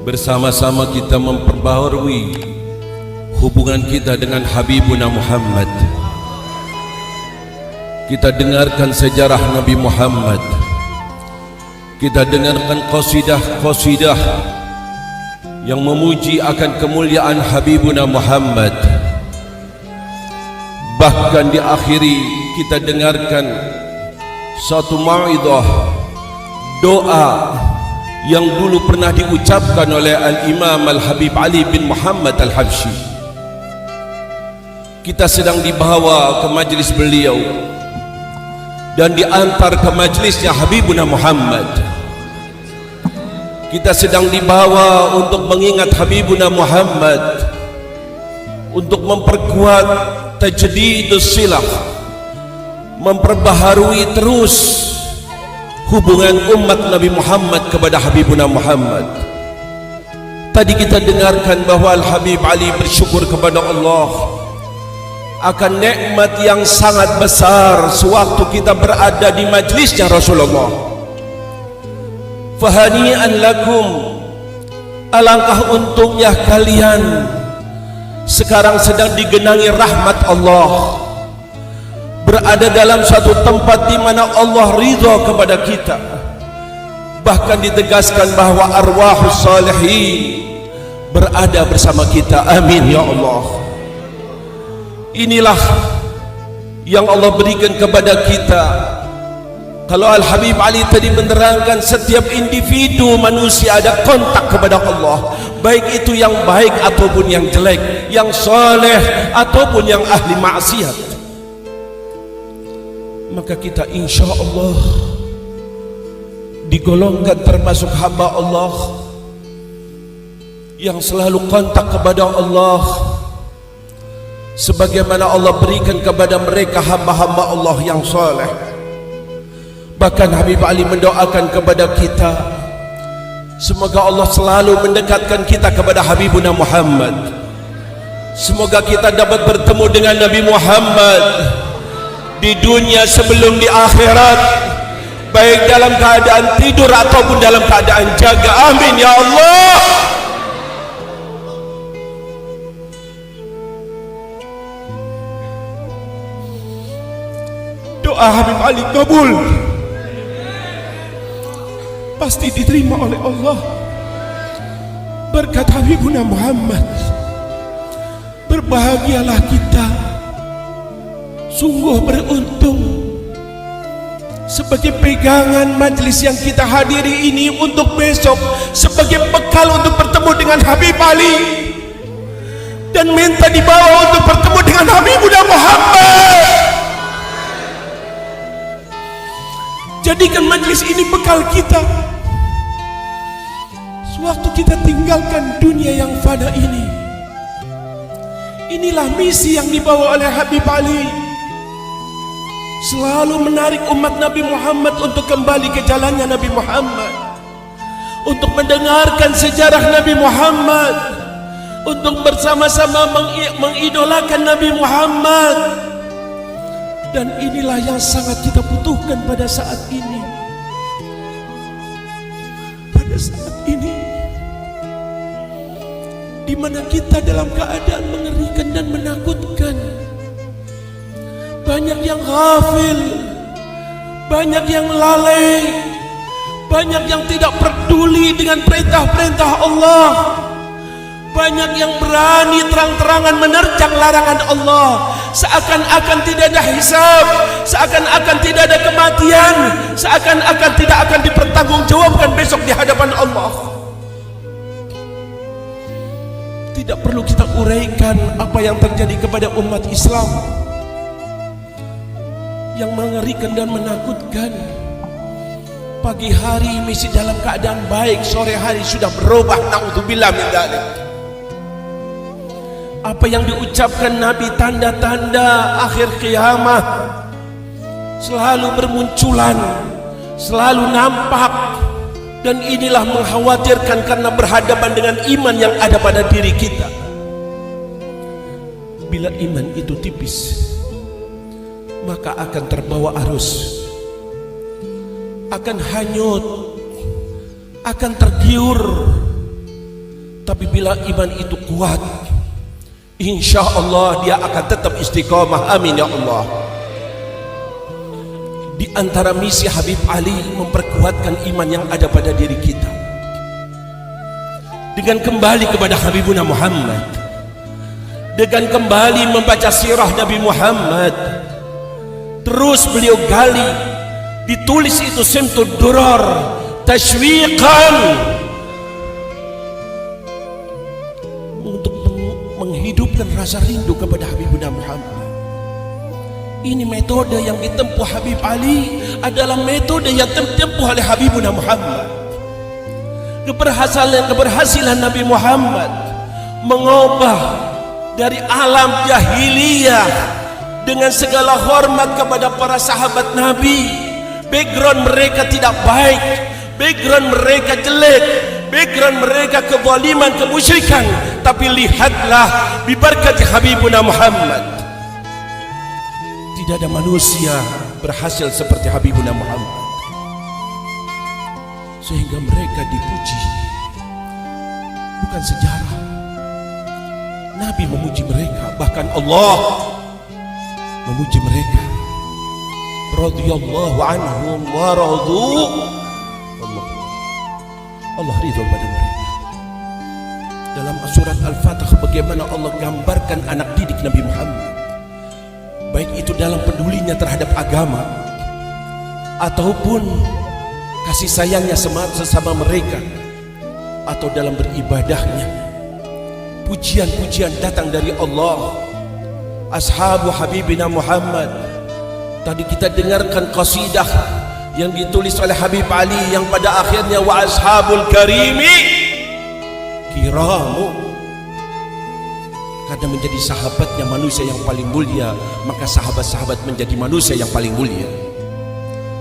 bersama-sama kita memperbaharui hubungan kita dengan Habibuna Muhammad. Kita dengarkan sejarah Nabi Muhammad, kita dengarkan qasidah-qasidah yang memuji akan kemuliaan Habibuna Muhammad. Bahkan diakhiri kita dengarkan satu mau'idhah, doa yang dulu pernah diucapkan oleh Al-Imam Al-Habib Ali bin Muhammad Al-Habsyi. Kita sedang dibawa ke majlis beliau dan diantar ke majlisnya Habibuna Muhammad. Kita sedang dibawa untuk mengingat Habibuna Muhammad, untuk memperkuat tajdidus silah, memperbaharui terus hubungan umat Nabi Muhammad kepada Habibuna Muhammad. Tadi kita dengarkan bahwa Al-Habib Ali bersyukur kepada Allah akan nikmat yang sangat besar sewaktu kita berada di majlisnya Rasulullah. Fahani'an lakum, alangkah untungnya kalian sekarang sedang digenangi rahmat Allah, berada dalam suatu tempat di mana Allah ridha kepada kita. Bahkan ditegaskan bahwa arwahus salihin berada bersama kita. Amin ya Allah. Inilah yang Allah berikan kepada kita. Kalau Al-Habib Ali tadi menerangkan setiap individu manusia ada kontak kepada Allah, baik itu yang baik ataupun yang jelek, yang soleh ataupun yang ahli maksiat. Maka kita insya Allah digolongkan termasuk hamba Allah yang selalu kontak kepada Allah, sebagaimana Allah berikan kepada mereka hamba-hamba Allah yang soleh. Bahkan Habib Ali mendoakan kepada kita, semoga Allah selalu mendekatkan kita kepada Habibuna Muhammad. Semoga kita dapat bertemu dengan Nabi Muhammad di dunia sebelum di akhirat, baik dalam keadaan tidur ataupun dalam keadaan jaga. Amin ya Allah. Doa Habib Ali kabul, pasti diterima oleh Allah berkat Habibuna Muhammad. Berbahagialah kita, sungguh beruntung sebagai pegangan majlis yang kita hadiri ini untuk besok, sebagai bekal untuk bertemu dengan Habib Ali dan minta dibawa untuk bertemu dengan Habibuna Muhammad. Jadikan majlis ini bekal kita sewaktu kita tinggalkan dunia yang fana ini. Inilah misi yang dibawa oleh Habib Ali, selalu menarik umat Nabi Muhammad untuk kembali ke jalannya Nabi Muhammad, untuk mendengarkan sejarah Nabi Muhammad, untuk bersama-sama mengidolakan Nabi Muhammad. Dan inilah yang sangat kita butuhkan pada saat ini. Pada saat ini di mana kita dalam keadaan mengerikan dan menakutkan. Banyak yang ghafil, banyak yang lalai, banyak yang tidak peduli dengan perintah-perintah Allah, banyak yang berani terang-terangan menerjang larangan Allah, seakan-akan tidak ada hisab, seakan-akan tidak ada kematian, seakan-akan tidak akan dipertanggungjawabkan besok di hadapan Allah. Tidak perlu kita uraikan apa yang terjadi kepada umat Islam yang mengerikan dan menakutkan. Pagi hari masih dalam keadaan baik, sore hari sudah berubah. Naudzubillah min dzalik. Apa yang diucapkan Nabi, tanda-tanda akhir kiamat selalu bermunculan, selalu nampak, dan inilah mengkhawatirkan karena berhadapan dengan iman yang ada pada diri kita. Bila iman itu tipis, maka akan terbawa arus, akan hanyut, akan tergiur, Tapi bila iman itu kuat, insya Allah dia akan tetap istiqamah. Amin ya Allah. Di antara misi Habib Ali memperkuatkan iman yang ada pada diri kita dengan kembali kepada Habibuna Muhammad, dengan kembali membaca sirah Nabi Muhammad. Terus beliau gali, ditulis itu Simtud Durar tashwiqan, untuk menghidupkan rasa rindu kepada Habibuna Muhammad. Ini metode yang ditempuh Habib Ali adalah metode yang ditempuh oleh Habibuna Muhammad. Keberhasilan Nabi Muhammad mengubah dari alam jahiliyah dengan segala hormat kepada para sahabat Nabi. Background mereka tidak baik, background mereka jelek, background mereka kezaliman, kemusyrikan. Tapi lihatlah, biberkati Habibuna Muhammad, tidak ada manusia berhasil seperti Habibuna Muhammad, sehingga mereka dipuji. Bukan sejarah, Nabi memuji mereka, bahkan Allah memuji mereka. Radhiyallahu anhum wa radu. Allah ridha pada mereka. Dalam surat Al-Fatih bagaimana Allah gambarkan anak didik Nabi Muhammad, baik itu dalam pedulinya terhadap agama ataupun kasih sayangnya sesama mereka, atau dalam beribadahnya. Pujian-pujian datang dari Allah. Ashabu Habibina Muhammad, tadi kita dengarkan qasidah yang ditulis oleh Habib Ali yang pada akhirnya wa ashabul karimi kiramu. Karena menjadi sahabatnya manusia yang paling mulia, maka sahabat-sahabat menjadi manusia yang paling mulia.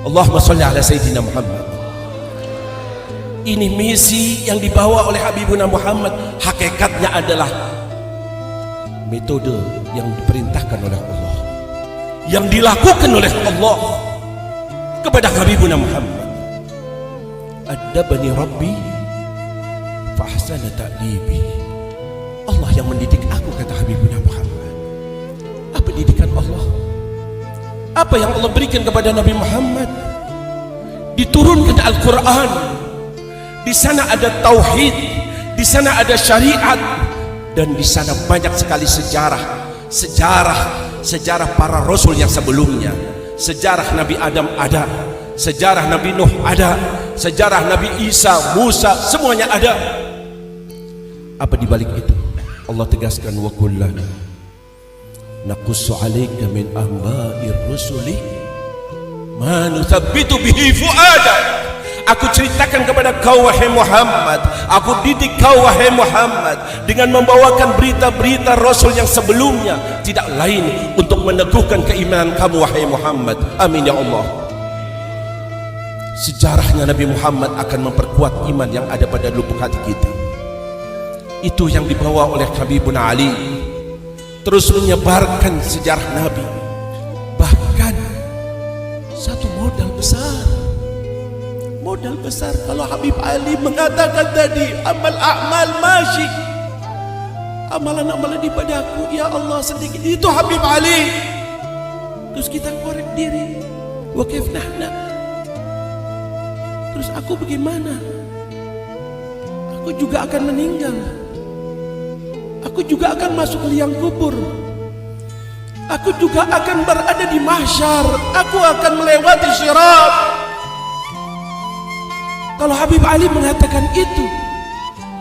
Allahumma sholli ala Sayyidina Muhammad. Ini misi yang dibawa oleh Habibuna Muhammad. Hakikatnya adalah metode yang diperintahkan oleh Allah, yang dilakukan oleh Allah kepada Habibuna Muhammad. Adabani Rabbi fa ahsana ta'dibi. Allah yang mendidik aku, kata Habibuna Muhammad. Apa didikan Allah? Apa yang Allah berikan kepada Nabi Muhammad? Diturunkan Al-Quran. Di sana ada tauhid, di sana ada syariat, dan di sana banyak sekali sejarah para rasul yang sebelumnya. Sejarah Nabi Adam ada, sejarah Nabi Nuh ada, sejarah Nabi Isa, Musa, semuanya ada. Apa di balik itu? Allah tegaskan, wa kullana naqussu 'alaika min anba'ir rusuli ma nuthabbitu bihi fu'adak. Aku ceritakan kepada kau wahai Muhammad, aku didik kau wahai Muhammad dengan membawakan berita-berita Rasul yang sebelumnya, tidak lain untuk meneguhkan keimanan kamu wahai Muhammad. Amin ya Allah. Sejarahnya Nabi Muhammad akan memperkuat iman yang ada pada lubuk hati kita. Itu yang dibawa oleh Habibuna Ali, terus menyebarkan sejarah Nabi. Bahkan satu modal besar, kalau Habib Ali mengatakan tadi amal a'mal masyi, amalan-amalan ibadahku ya Allah sedikit, itu Habib Ali. Terus kita korek diri, wa kaif nahna, terus aku bagaimana? Aku juga akan meninggal, aku juga akan masuk ke liang kubur, aku juga akan berada di mahsyar, aku akan melewati syirat. Kalau Habib Ali mengatakan itu,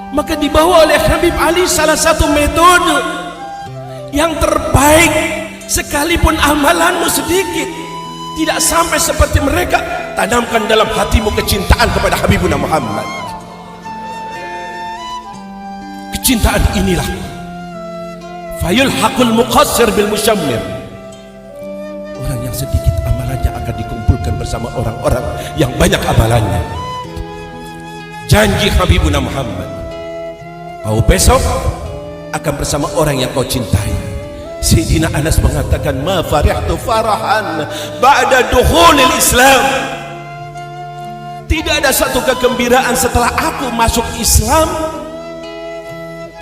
maka dibawa oleh Habib Ali salah satu metode yang terbaik. Sekalipun amalanmu sedikit, tidak sampai seperti mereka, tanamkan dalam hatimu kecintaan kepada Habibuna Muhammad. Kecintaan inilah fayulhaqul muqassir bil musyammir. Orang yang sedikit amalannya akan dikumpulkan bersama orang-orang yang banyak amalannya. Janji Habibuna Muhammad, kau besok akan bersama orang yang kau cintai. Sayyidina Anas mengatakan, ma farihtu farahan ba'da dukhulil Islam. Tidak ada satu kegembiraan setelah aku masuk Islam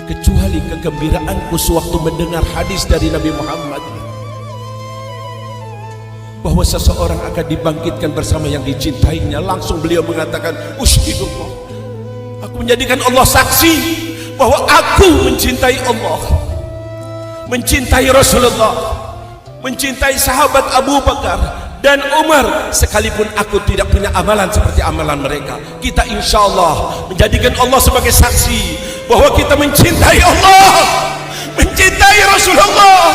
kecuali kegembiraanku sewaktu mendengar hadis dari Nabi Muhammad bahwa seseorang akan dibangkitkan bersama yang dicintainya. Langsung beliau mengatakan, usyhidullah, aku menjadikan Allah saksi bahwa aku mencintai Allah, mencintai Rasulullah, mencintai sahabat Abu Bakar dan Umar, sekalipun aku tidak punya amalan seperti amalan mereka. Kita insya Allah menjadikan Allah sebagai saksi bahwa kita mencintai Allah, mencintai Rasulullah,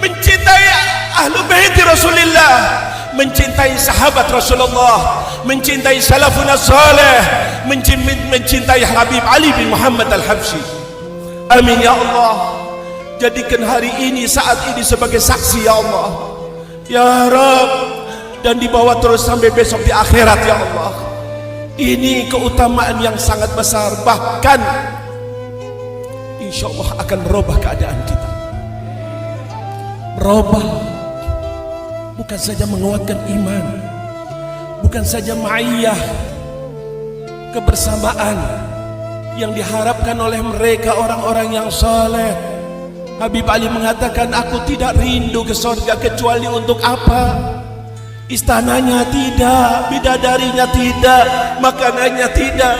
mencintai ahlu bait Rasulullah, mencintai sahabat Rasulullah, mencintai salafun salih, mencintai Habib Ali bin Muhammad Al-Habsyi. Amin ya Allah. Jadikan hari ini, saat ini sebagai saksi ya Allah ya Rabb, dan dibawa terus sampai besok di akhirat ya Allah. Ini keutamaan yang sangat besar, bahkan insya Allah akan merubah keadaan kita. Merubah, bukan saja menguatkan iman, bukan saja ma'iyah, kebersamaan yang diharapkan oleh mereka orang-orang yang saleh. Habib Ali mengatakan, aku tidak rindu ke surga kecuali untuk apa? Istananya tidak, bidadarinya tidak, makanannya tidak,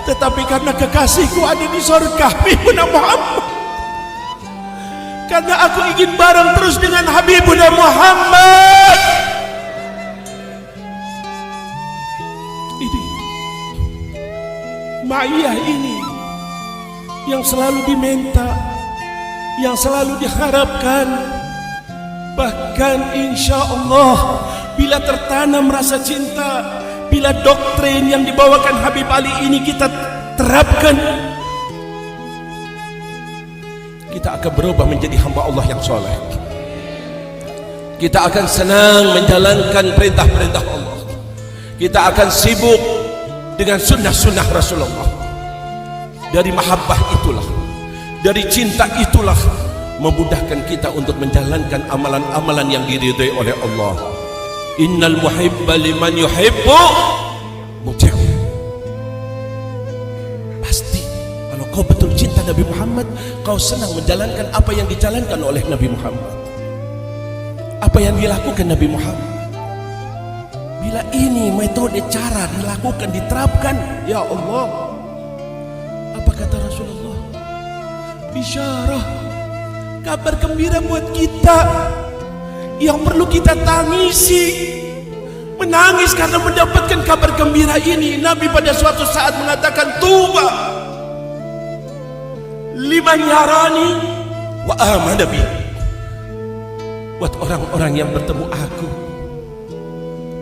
tetapi karena kekasihku ada di surga, Habibuna Muhammad. Karena aku ingin bareng terus dengan Habibuna Muhammad. Ini ma'iyah ini yang selalu diminta, yang selalu diharapkan. Bahkan insya Allah bila tertanam rasa cinta, bila doktrin yang dibawakan Habib Ali ini kita terapkan, kita akan berubah menjadi hamba Allah yang soleh. Kita akan senang menjalankan perintah-perintah Allah. Kita akan sibuk dengan sunnah-sunnah Rasulullah. Dari mahabbah itulah, dari cinta itulah memudahkan kita untuk menjalankan amalan-amalan yang diridhai oleh Allah. Innal muhibba liman yuhibbu muti'. Pasti kalau kau betul cinta Nabi Muhammad, kau senang menjalankan apa yang dijalankan oleh Nabi Muhammad, apa yang dilakukan Nabi Muhammad. Bila ini metode cara dilakukan, diterapkan, ya Allah, apa kata Rasulullah? Bisyarah, kabar gembira buat kita yang perlu kita tangisi, menangis karena mendapatkan kabar gembira ini. Nabi pada suatu saat mengatakan, tuba liman yarani wa amana bi, buat orang-orang yang bertemu aku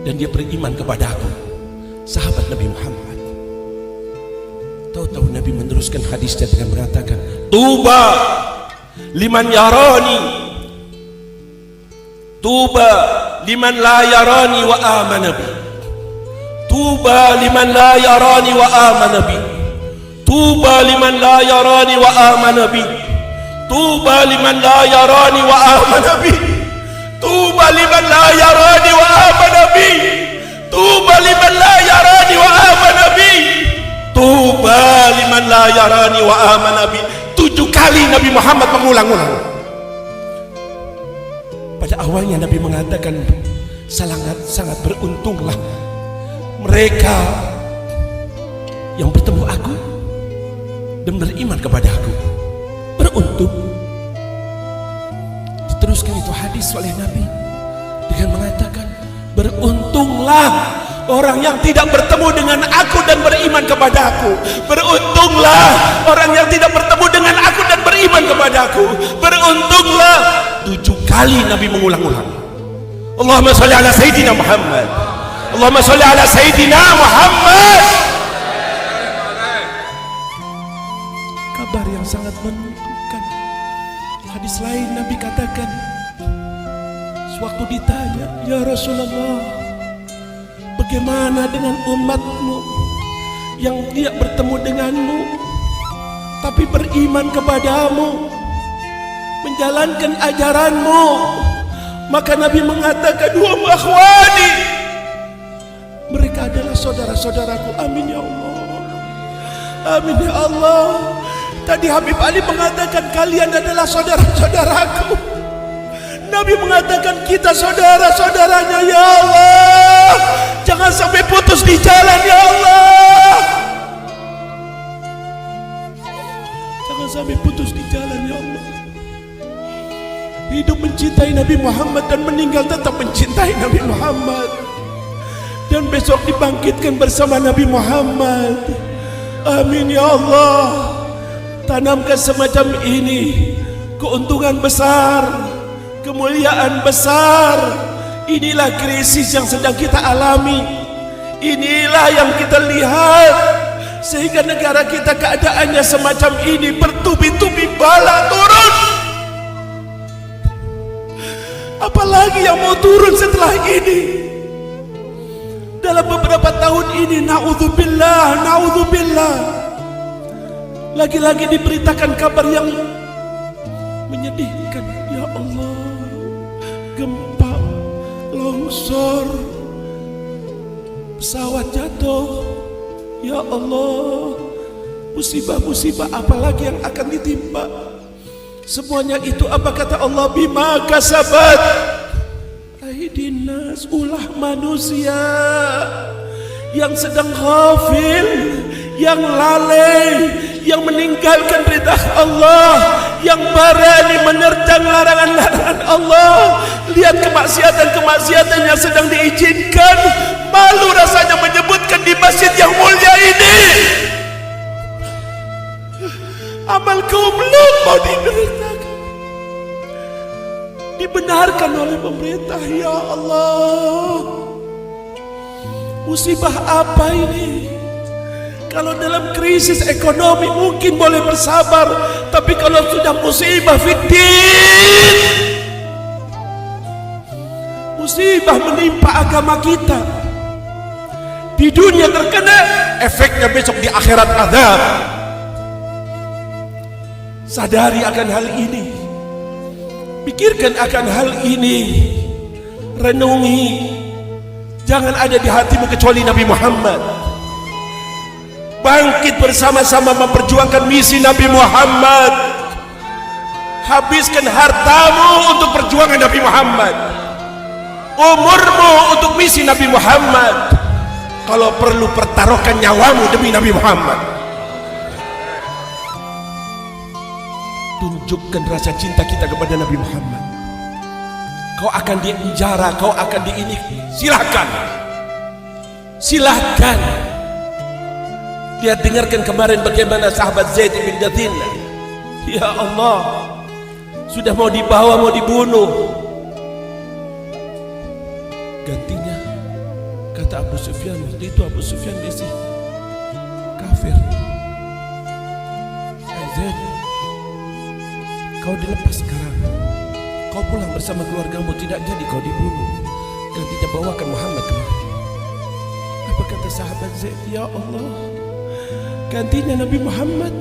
dan dia beriman kepada aku, sahabat Nabi Muhammad. Tahu-tahu Nabi meneruskan hadisnya dengan mengatakan, tuba liman yarani, tuba liman la yarani wa amana bi, tuba liman la yarani wa amana bi, tuba liman la yarani wa amana bi, tuba liman la yarani wa amana bi, tuba liman la yarani wa amana bi, tuba liman la yarani wa amana bi, tuba liman la yarani wa amana bi. 7 kali Nabi Muhammad mengulang-ulang. Pada awalnya Nabi mengatakan, sangat beruntunglah mereka yang bertemu aku dan beriman kepada aku. Beruntung. Diteruskan itu hadis oleh Nabi dengan mengatakan, beruntunglah orang yang tidak bertemu dengan aku dan beriman kepada aku. Beruntunglah orang yang tidak bertemu dengan aku dan beriman kepada aku. Beruntunglah. 7 kali Nabi mengulang-ulang. Allahumma sholli ala Sayyidina Muhammad, Allahumma sholli ala Sayyidina Muhammad. Kabar yang sangat menentukan. Hadis lain Nabi katakan, sewaktu ditanya, ya Rasulullah, bagaimana dengan umatmu yang tidak bertemu denganmu tapi beriman kepadamu, menjalankan ajaranmu? Maka Nabi mengatakan, hum akhwani, mereka adalah saudara-saudaraku. Amin ya Allah, amin ya Allah. Tadi Habib Ali mengatakan kalian adalah saudara-saudaraku. Nabi mengatakan kita saudara-saudaranya. Ya Allah, jangan sampai putus di jalan ya Allah. Jangan sampai putus di jalan ya Allah. Hidup mencintai Nabi Muhammad dan meninggal tetap mencintai Nabi Muhammad. Dan besok dibangkitkan bersama Nabi Muhammad. Amin ya Allah. Tanamkan semacam ini, keuntungan besar, kemuliaan besar. Inilah krisis yang sedang kita alami. Inilah yang kita lihat, sehingga negara kita keadaannya semacam ini, bertubi-tubi bala turun. Apalagi yang mau turun setelah ini? Dalam beberapa tahun ini, naudzubillah, lagi-lagi diberitakan kabar yang menyedihkan. Ya Allah, gempa, longsor, pesawat jatuh. Ya Allah, musibah-musibah apalagi yang akan ditimpa. Semuanya itu apa kata Allah? Bima kasabat aidinas, ulah manusia yang sedang ghafil, yang lalai, yang meninggalkan perintah Allah, yang berani menerjang larangan-larangan Allah. Lihat kemaksiatan-kemaksiatan yang sedang diizinkan. Malu rasanya menyebutkan di masjid yang mulia ini. Amal kaum Lut mau dibenarkan oleh pemerintah. Ya Allah, musibah apa ini? Kalau dalam krisis ekonomi mungkin boleh bersabar, tapi kalau sudah musibah fiddin, musibah menimpa agama kita, di dunia terkena, efeknya besok di akhirat azab. Sadari akan hal ini, pikirkan akan hal ini, renungi. Jangan ada di hatimu kecuali Nabi Muhammad. Bangkit bersama-sama memperjuangkan misi Nabi Muhammad. Habiskan hartamu untuk perjuangan Nabi Muhammad, umurmu untuk misi Nabi Muhammad. Kalau perlu pertaruhkan nyawamu demi Nabi Muhammad. Tunjukkan rasa cinta kita kepada Nabi Muhammad. Kau akan dipenjara, kau akan diini, silahkan. Silahkan. Dia dengarkan kemarin bagaimana sahabat Zaid bin Dathina. Ya Allah, sudah mau dibawa, mau dibunuh. Gantinya, kata Abu Sufyan, waktu itu Abu Sufyan masih kafir. Zaid, kau dilepas sekarang, kau pulang bersama keluargamu, tidak jadi kau dibunuh. Gantinya bawakan Muhammad kemari. Apa kata sahabat Zaid? Ya Allah, gantinya Nabi Muhammad.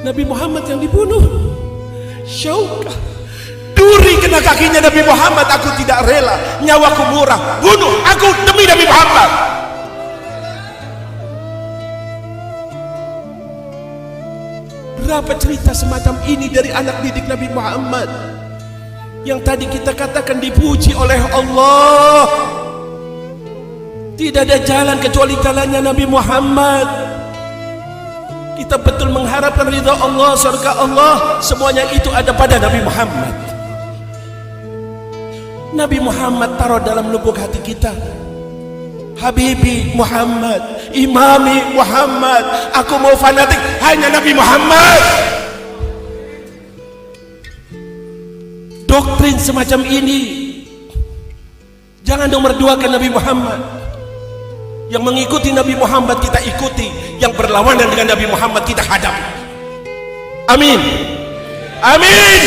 Nabi Muhammad yang dibunuh. Syaukah, duri kena kakinya Nabi Muhammad. Aku tidak rela, nyawaku murah, bunuh aku demi Nabi Muhammad. Berapa cerita semacam ini dari anak didik Nabi Muhammad yang tadi kita katakan dipuji oleh Allah. Tidak ada jalan kecuali jalannya Nabi Muhammad. Kita betul mengharapkan ridha Allah, surga Allah, semuanya itu ada pada Nabi Muhammad. Nabi Muhammad taruh dalam lubuk hati kita. Habibi Muhammad, imami Muhammad, aku mau fanatik hanya Nabi Muhammad. Doktrin semacam ini jangan nomor duakan Nabi Muhammad. Yang mengikuti Nabi Muhammad kita ikuti, yang berlawanan dengan Nabi Muhammad kita hadapi. Amin, amin.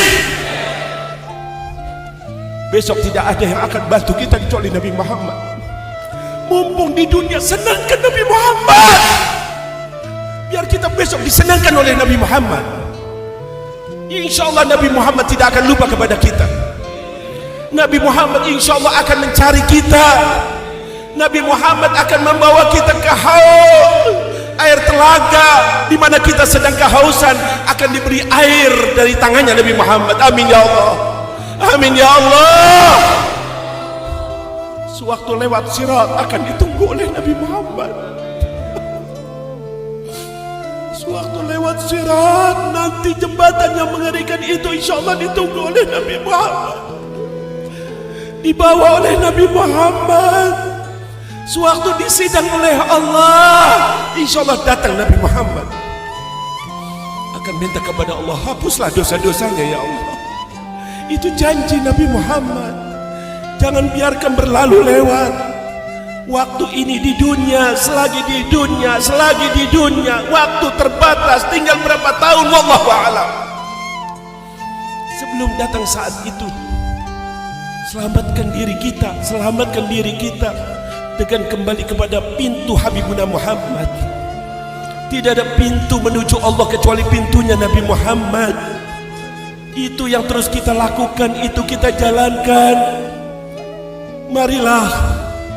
Besok tidak ada yang akan bantu kita kecuali Nabi Muhammad. Mumpung di dunia, senangkan Nabi Muhammad, biar kita besok disenangkan oleh Nabi Muhammad. Insya Allah Nabi Muhammad tidak akan lupa kepada kita. Nabi Muhammad insya Allah akan mencari kita. Nabi Muhammad akan membawa kita ke haul, air telaga di mana kita sedang kehausan akan diberi air dari tangannya Nabi Muhammad. Amin ya Allah. Amin ya Allah. Sewaktu lewat sirat akan ditunggu oleh Nabi Muhammad. Sewaktu lewat sirat, nanti jembatan yang mengerikan itu insya Allah ditunggu oleh Nabi Muhammad, dibawa oleh Nabi Muhammad. Sewaktu disidang oleh Allah, insya Allah datang Nabi Muhammad, akan minta kepada Allah, hapuslah dosa-dosanya ya Allah. Itu janji Nabi Muhammad. Jangan biarkan berlalu lewat waktu ini di dunia. Selagi di dunia, waktu terbatas, tinggal berapa tahun, wallahu a'lam. Sebelum datang saat itu, selamatkan diri kita dengan kembali kepada pintu Habibuna Muhammad. Tidak ada pintu menuju Allah kecuali pintunya Nabi Muhammad. Itu yang terus kita lakukan, itu kita jalankan. Marilah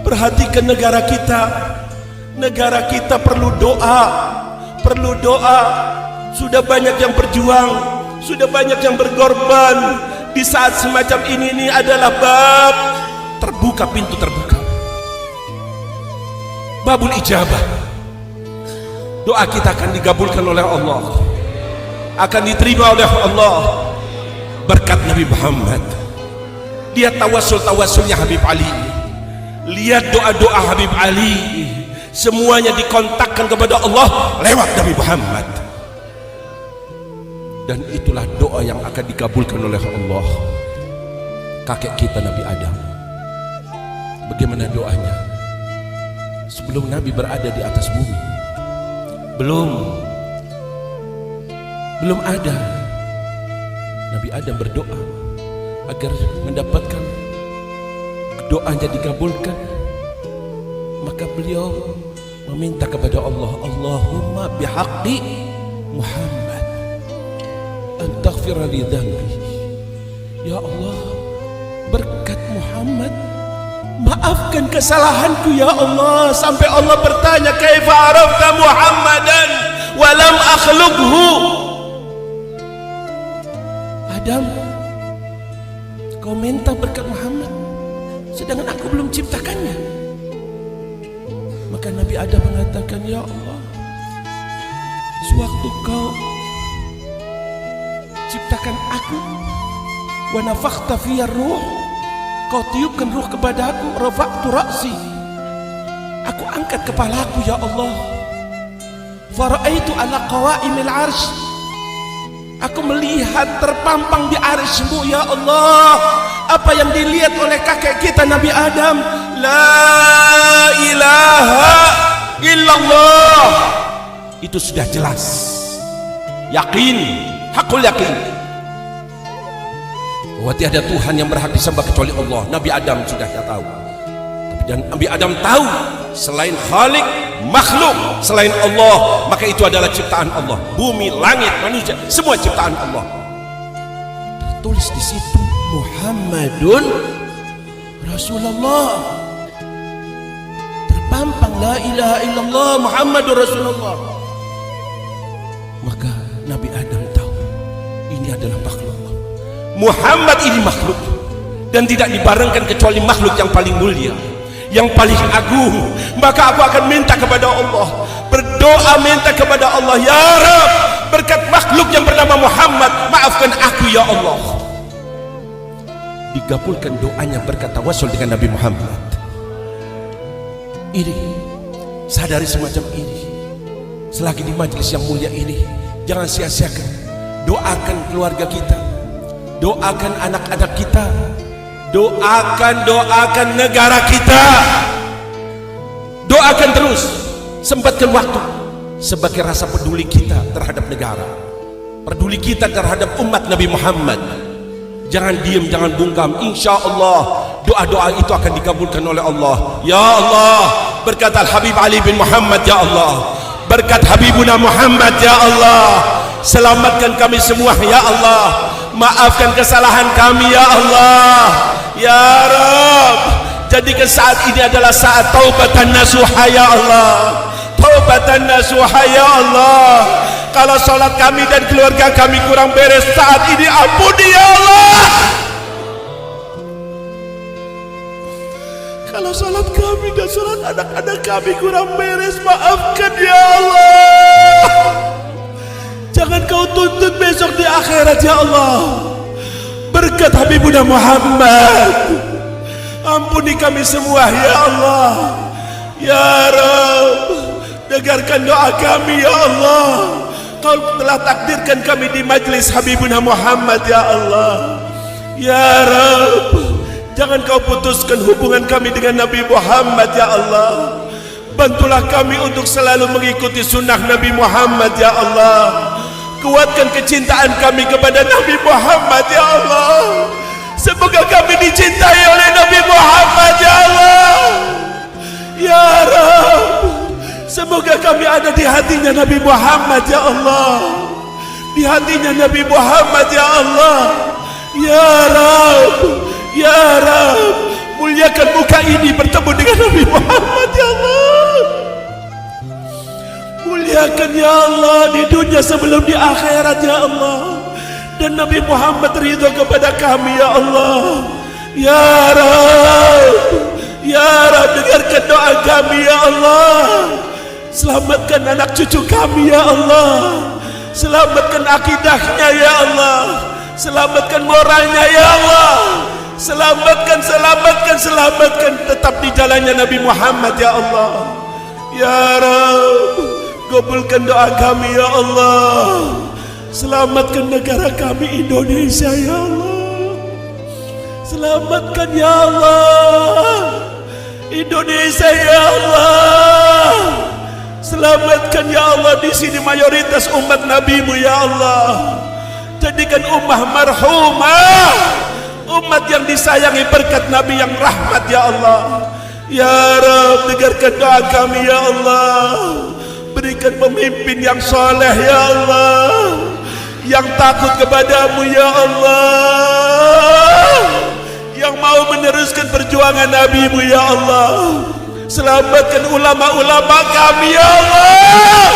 perhatikan negara kita. Negara kita perlu doa. Sudah banyak yang berjuang, sudah banyak yang berkorban. Di saat semacam ini adalah bab terbuka, pintu terbuka, babul ijabah. Doa kita akan digabulkan oleh Allah, akan diterima oleh Allah berkat Nabi Muhammad. Lihat tawasul-tawasulnya Habib Ali, lihat doa-doa Habib Ali, semuanya dikontakkan kepada Allah lewat Nabi Muhammad. Dan itulah doa yang akan dikabulkan oleh Allah. Kakek kita Nabi Adam, bagaimana doanya sebelum Nabi berada di atas bumi? Belum ada. Nabi Adam berdoa agar mendapatkan doanya dikabulkan, maka beliau meminta kepada Allah, Allahumma bihaqqi Muhammad antaghfira li dhanbi. Ya Allah, berkat Muhammad maafkan kesalahanku ya Allah. Sampai Allah bertanya, kaifa arafta Muhammadan wa lam akhluqhu? Adam, kau minta berkat Muhammad sedangkan aku belum ciptakannya. Maka Nabi Adam mengatakan, ya Allah, sewaktu kau ciptakan aku, wa nafakhta fiyar ruh, kau tiupkan ruh kepadaku, rafa'tu ra'si, aku angkat kepalaku ya Allah, fara'aitu ala qawa'imil arsh, aku melihat terpampang di arsy-Mu ya Allah. Apa yang dilihat oleh kakek kita Nabi Adam, la ilaha illallah, itu sudah jelas, yakin, hakul yakin bahwa tiada Tuhan yang berhak disembah kecuali Allah. Nabi Adam sudah tahu. Dan Nabi Adam tahu selain Khalik, makhluk selain Allah, maka itu adalah ciptaan Allah. Bumi, langit, manusia, semua ciptaan Allah. Tertulis di situ Muhammadun Rasulullah, terpampang la ilaha illallah Muhammadur Rasulullah. Maka Nabi Adam tahu ini adalah makhluk. Muhammad ini makhluk, dan tidak dibarengkan kecuali makhluk yang paling mulia, yang paling agung. Maka aku akan minta kepada Allah, berdoa minta kepada Allah, ya Rabb, berkat makhluk yang bernama Muhammad, maafkan aku ya Allah. Digabulkan doanya berkat tawasul dengan Nabi Muhammad. Ini, sadari semacam ini. Selagi di majelis yang mulia ini, jangan sia-siakan. Doakan keluarga kita, doakan anak-anak kita, doakan negara kita, doakan terus, sempatkan waktu sebagai rasa peduli kita terhadap negara, peduli kita terhadap umat Nabi Muhammad. Jangan diam, jangan bungkam. Insya Allah doa-doa itu akan dikabulkan oleh Allah. Ya Allah, berkat Al-Habib Ali bin Muhammad ya Allah, berkat Habibuna Muhammad ya Allah, selamatkan kami semua ya Allah, maafkan kesalahan kami ya Allah, ya Rabb. Jadikan saat ini adalah saat taubatan nasuha ya Allah, sohbatan nasuha ya Allah. Kalau salat kami dan keluarga kami kurang beres saat ini, ampuni ya Allah. Kalau salat kami dan salat anak-anak kami kurang beres, maafkan ya Allah. Jangan kau tuntut besok di akhirat ya Allah. Berkat Habibuna Muhammad, ampuni kami semua ya Allah. Ya Rabb, dengarkan doa kami ya Allah. Kau telah takdirkan kami di majlis Habibuna Muhammad ya Allah. Ya Rabb, jangan kau putuskan hubungan kami dengan Nabi Muhammad ya Allah. Bantulah kami untuk selalu mengikuti sunnah Nabi Muhammad ya Allah. Kuatkan kecintaan kami kepada Nabi Muhammad ya Allah. Semoga kami dicintai oleh Nabi Muhammad ya Allah. Ya Rabb, semoga kami ada di hatinya Nabi Muhammad ya Allah. Di hatinya Nabi Muhammad ya Allah. Ya Rabb, ya Rabb, muliakan muka ini bertemu dengan Nabi Muhammad ya Allah. Muliakan ya Allah di dunia sebelum di akhirat ya Allah. Dan Nabi Muhammad ridha kepada kami ya Allah. Ya Rabb, ya Rabb, dengarkan doa kami ya Allah. Selamatkan anak cucu kami ya Allah. Selamatkan akidahnya ya Allah. Selamatkan moralnya ya Allah. Selamatkan, selamatkan, selamatkan, tetap di jalannya Nabi Muhammad ya Allah. Ya Rabb, kabulkan doa kami ya Allah. Selamatkan negara kami Indonesia ya Allah. Selamatkan ya Allah Indonesia ya Allah. Selamatkan ya Allah di sini mayoritas umat Nabi-Mu ya Allah. Jadikan ummah marhumah, umat yang disayangi berkat Nabi yang rahmat ya Allah. Ya Rabb, dengarkan doa kami ya Allah. Berikan pemimpin yang soleh ya Allah, yang takut kepadamu ya Allah, yang mau meneruskan perjuangan Nabi-Mu ya Allah. Selamatkan ulama-ulama kami ya Allah.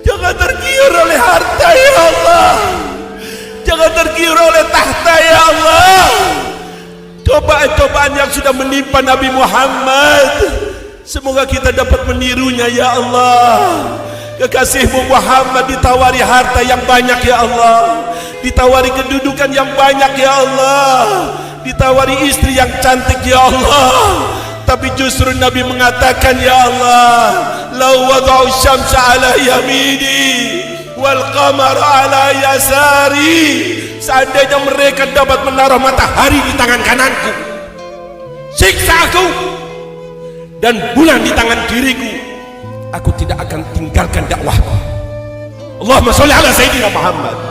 Jangan tergiur oleh harta ya Allah. Jangan tergiur oleh tahta ya Allah. Cobaan-cobaan yang sudah menimpa Nabi Muhammad, semoga kita dapat menirunya ya Allah. Kekasih-Mu Muhammad ditawari harta yang banyak ya Allah, ditawari kedudukan yang banyak ya Allah, ditawari istri yang cantik ya Allah. Tapi justru Nabi mengatakan ya Allah, lau wada'u syamsa ala yamini wal qamara ala yasari, seandainya mereka dapat menaruh matahari di tangan kananku, siksa aku, dan bulan di tangan kiriku, aku tidak akan tinggalkan dakwahku. Allahumma sholli ala Sayyidina Muhammad.